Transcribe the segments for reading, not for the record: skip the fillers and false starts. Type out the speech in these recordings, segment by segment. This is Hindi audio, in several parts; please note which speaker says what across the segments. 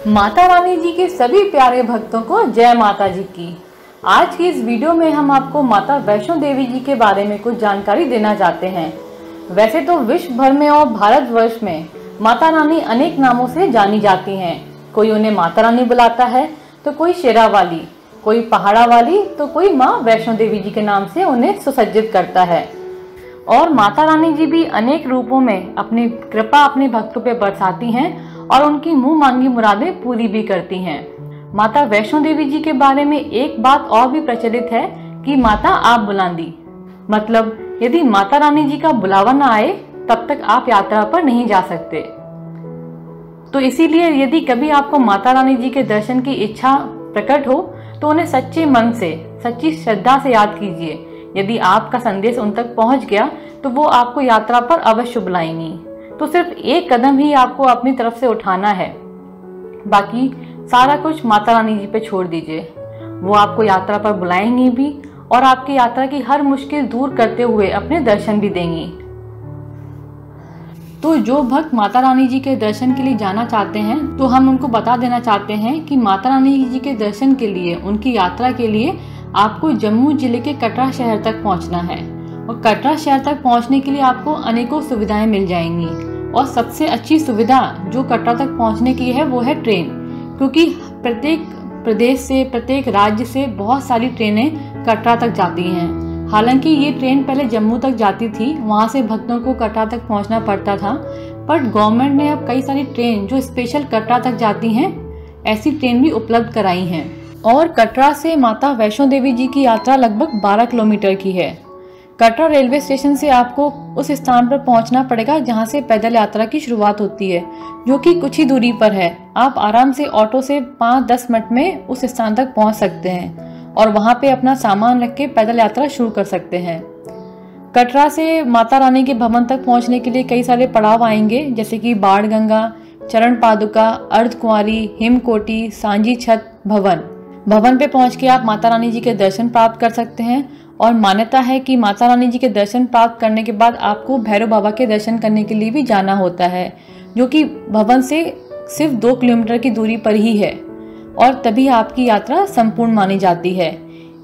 Speaker 1: माता रानी जी के सभी प्यारे भक्तों को जय माता जी की। आज की इस वीडियो में हम आपको माता वैष्णो देवी जी के बारे में कुछ जानकारी देना चाहते हैं। वैसे तो विश्व भर में और भारतवर्ष में माता रानी अनेक नामों से जानी जाती हैं। कोई उन्हें माता रानी बुलाता है तो कोई शेरा वाली, कोई पहाड़ा वाली, तो कोई माँ वैष्णो देवी जी के नाम से उन्हें सुसज्जित करता है। और माता रानी जी भी अनेक रूपों में अपनी कृपा अपने भक्तों पे बरसाती हैं और उनकी मुंह मांगी मुरादें पूरी भी करती हैं। माता वैष्णो देवी जी के बारे में एक बात और भी प्रचलित है कि माता आप बुलांदी, मतलब यदि माता रानी जी का बुलावा न आए तब तक आप यात्रा पर नहीं जा सकते। तो इसीलिए यदि कभी आपको माता रानी जी के दर्शन की इच्छा प्रकट हो तो उन्हें सच्चे मन से, सच्ची श्रद्धा से याद कीजिए। यदि आपका संदेश उन तक पहुंच गया तो वो आपको यात्रा पर अवश्य बुलाएंगी। तो सिर्फ एक कदम ही आपको अपनी तरफ से उठाना है, बाकी सारा कुछ माता रानी जी पे छोड़ दीजिए। वो आपको यात्रा पर बुलाएंगी भी और आपकी यात्रा की हर मुश्किल दूर करते हुए अपने दर्शन भी देंगी। तो जो भक्त माता रानी जी के दर्शन के लिए जाना चाहते हैं तो हम उनको बता देना चाहते हैं कि माता रानी जी के दर्शन के लिए, उनकी यात्रा के लिए आपको जम्मू जिले के कटरा शहर तक पहुंचना है। और कटरा शहर तक पहुंचने के लिए आपको अनेकों सुविधाएं मिल जाएंगी। और सबसे अच्छी सुविधा जो कटरा तक पहुंचने की है वो है ट्रेन, क्योंकि प्रत्येक प्रदेश से, प्रत्येक राज्य से बहुत सारी ट्रेनें कटरा तक जाती हैं। हालांकि ये ट्रेन पहले जम्मू तक जाती थी, वहां से भक्तों को कटरा तक पहुंचना पड़ता था, पर गवर्नमेंट ने अब कई सारी ट्रेन जो स्पेशल कटरा तक जाती हैं, ऐसी ट्रेन भी उपलब्ध कराई हैं। और कटरा से माता वैष्णो देवी जी की यात्रा लगभग 12 किलोमीटर की है। कटरा रेलवे स्टेशन से आपको उस स्थान पर पहुंचना पड़ेगा जहां से पैदल यात्रा की शुरुआत होती है, जो कि कुछ ही दूरी पर है। आप आराम से ऑटो से 5-10 मिनट में उस स्थान तक पहुंच सकते हैं और वहां पे अपना सामान रख के पैदल यात्रा शुरू कर सकते हैं। कटरा से माता रानी के भवन तक पहुंचने के लिए कई सारे पड़ाव आएंगे, जैसे कि बाण गंगा, चरण पादुका, अर्धकुंवारी, हिमकोटि, सांझी छत, भवन पे पहुंच के आप माता रानी जी के दर्शन प्राप्त कर सकते हैं। और मान्यता है कि माता रानी जी के दर्शन प्राप्त करने के बाद आपको भैरव बाबा के दर्शन करने के लिए भी जाना होता है, जो कि भवन से सिर्फ 2 किलोमीटर की दूरी पर ही है, और तभी आपकी यात्रा संपूर्ण मानी जाती है।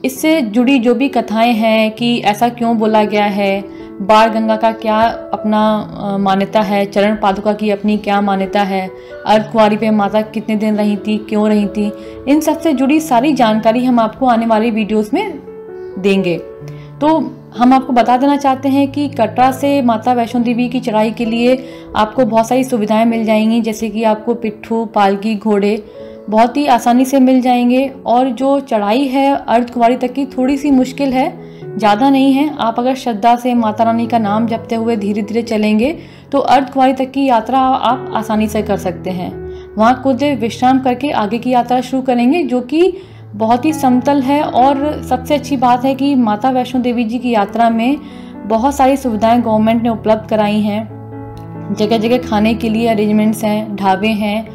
Speaker 1: इससे जुड़ी जो भी कथाएं हैं कि ऐसा क्यों बोला गया है, बाण गंगा का क्या अपना मान्यता है, चरण पादुका की अपनी क्या मान्यता है, अर्धकुंवारी पे माता कितने दिन रही थी, क्यों रही थी, इन सब से जुड़ी सारी जानकारी हम आपको आने वाली वीडियोस में देंगे। तो हम आपको बता देना चाहते हैं कि कटरा से माता वैष्णो देवी की चढ़ाई के लिए आपको बहुत सारी सुविधाएं मिल जाएंगी, जैसे कि आपको पिट्ठू, पालकी, घोड़े बहुत ही आसानी से मिल जाएंगे। और जो चढ़ाई है अर्धकुंवारी तक की थोड़ी सी मुश्किल है, ज़्यादा नहीं है। आप अगर श्रद्धा से माता रानी का नाम जपते हुए धीरे धीरे चलेंगे तो अर्धकुंवारी तक की यात्रा आप आसानी से कर सकते हैं। वहाँ कुछ देर विश्राम करके आगे की यात्रा शुरू करेंगे, जो कि बहुत ही समतल है। और सबसे अच्छी बात है कि माता वैष्णो देवी जी की यात्रा में बहुत सारी सुविधाएं गवर्नमेंट ने उपलब्ध कराई हैं। जगह जगह खाने के लिए अरेंजमेंट्स हैं, ढाबे हैं,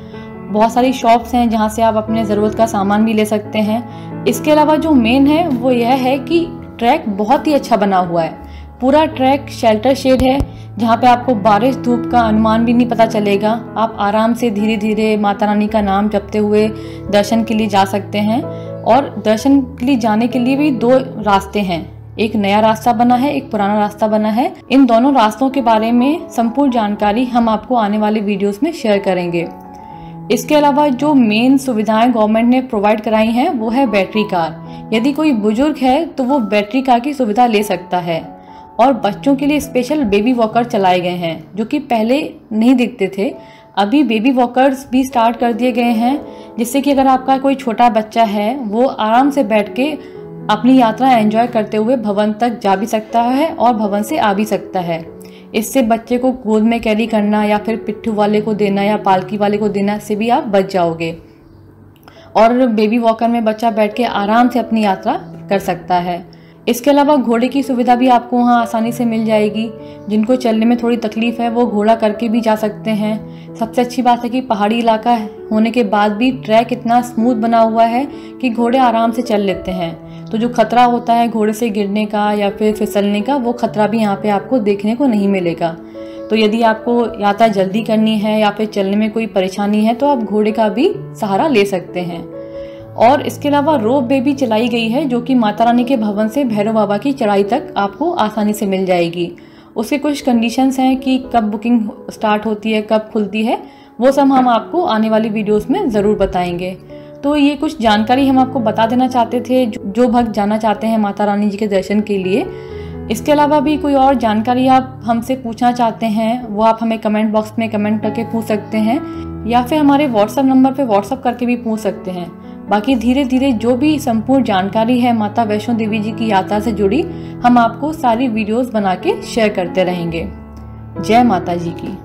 Speaker 1: बहुत सारी शॉप्स हैं जहां से आप अपने ज़रूरत का सामान भी ले सकते हैं। इसके अलावा जो मेन है वो यह है कि ट्रैक बहुत ही अच्छा बना हुआ है। पूरा ट्रैक शेल्टर शेड है, जहाँ पे आपको बारिश धूप का अनुमान भी नहीं पता चलेगा। आप आराम से धीरे धीरे माता रानी का नाम जपते हुए दर्शन के लिए जा सकते हैं। और दर्शन के लिए जाने के लिए भी 2 रास्ते हैं, एक नया रास्ता बना है, एक पुराना रास्ता बना है। इन दोनों रास्तों के बारे में संपूर्ण जानकारी हम आपको आने वाले वीडियोस में शेयर करेंगे। इसके अलावा जो मेन सुविधाएं गवर्नमेंट ने प्रोवाइड कराई हैं वो है बैटरी कार। यदि कोई बुजुर्ग है तो वो बैटरी कार की सुविधा ले सकता है। और बच्चों के लिए स्पेशल बेबी वॉकर चलाए गए हैं, जो कि पहले नहीं दिखते थे। अभी बेबी वॉकर्स भी स्टार्ट कर दिए गए हैं, जिससे कि अगर आपका कोई छोटा बच्चा है वो आराम से बैठ के अपनी यात्रा एंजॉय करते हुए भवन तक जा भी सकता है और भवन से आ भी सकता है। इससे बच्चे को गोद में कैरी करना या फिर पिट्ठू वाले को देना या पालकी वाले को देना से भी आप बच जाओगे। और बेबी वॉकर में बच्चा बैठ के आराम से अपनी यात्रा कर सकता है। इसके अलावा घोड़े की सुविधा भी आपको वहाँ आसानी से मिल जाएगी। जिनको चलने में थोड़ी तकलीफ है वो घोड़ा करके भी जा सकते हैं। सबसे अच्छी बात है कि पहाड़ी इलाका होने के बाद भी ट्रैक इतना स्मूथ बना हुआ है कि घोड़े आराम से चल लेते हैं। तो जो खतरा होता है घोड़े से गिरने का या फिर फिसलने का, वो खतरा भी यहाँ पे आपको देखने को नहीं मिलेगा। तो यदि आपको यात्रा जल्दी करनी है या फिर चलने में कोई परेशानी है तो आप घोड़े का भी सहारा ले सकते हैं। और इसके अलावा रोप वे भी चलाई गई है जो कि माता रानी के भवन से भैरव बाबा की चढ़ाई तक आपको आसानी से मिल जाएगी। उसके कुछ कंडीशंस हैं कि कब बुकिंग स्टार्ट होती है, कब खुलती है, वो सब हम आपको आने वाली वीडियोस में ज़रूर बताएंगे। तो ये कुछ जानकारी हम आपको बता देना चाहते थे जो भक्त जाना चाहते हैं माता रानी जी के दर्शन के लिए। इसके अलावा भी कोई और जानकारी आप हमसे पूछना चाहते हैं वो आप हमें कमेंट बॉक्स में कमेंट करके पूछ सकते हैं या फिर हमारे व्हाट्सएप नंबर पे व्हाट्सएप करके भी पूछ सकते हैं। बाकी धीरे धीरे जो भी संपूर्ण जानकारी है माता वैष्णो देवी जी की यात्रा से जुड़ी हम आपको सारी वीडियोस बना के शेयर करते रहेंगे। जय माता जी की।